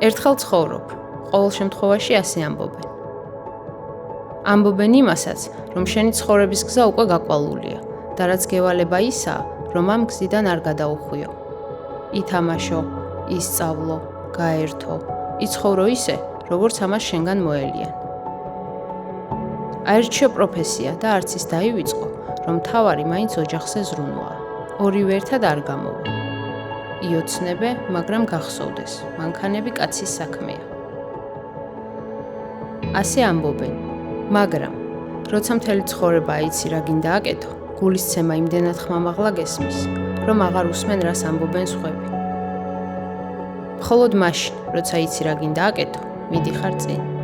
ერთხელ ცხოვრობ, ყოველ შემთხვევაში ასე ამბობენ. ამბობენ იმასაც, რომ შენი ცხოვრების გზა უკვე გაკვალულია და რაც გევალება ისაა, რომ ამ გზიდან არ გადაუხვიო. ითამაშო, ისწავლო, გაერთო, იცხოვრო ისე, როგორც ამას შენგან მოელიან. აირჩიო პროფესია და არც ის დაივიწყო, რომ თავარი მაინც ოჯახზე ზრუნვაა. ორივე ერთად არ გამოვა. იოცნებე, მაგრამ გახსოვდეს, მანქანები კაცის საქმეა. ასე ამბობენ, მაგრამ როცა მთელი ცხოვრება აიცი რა გინდა აკეთო, გულისცემა იმდენად ხმამაღლა გესმის, რომ აღარ უსმენ რას ამბობენ სხვები. მხოლოდ მაშინ, როცა იცი რა გინდა აკეთო, მიდიხარ წინ.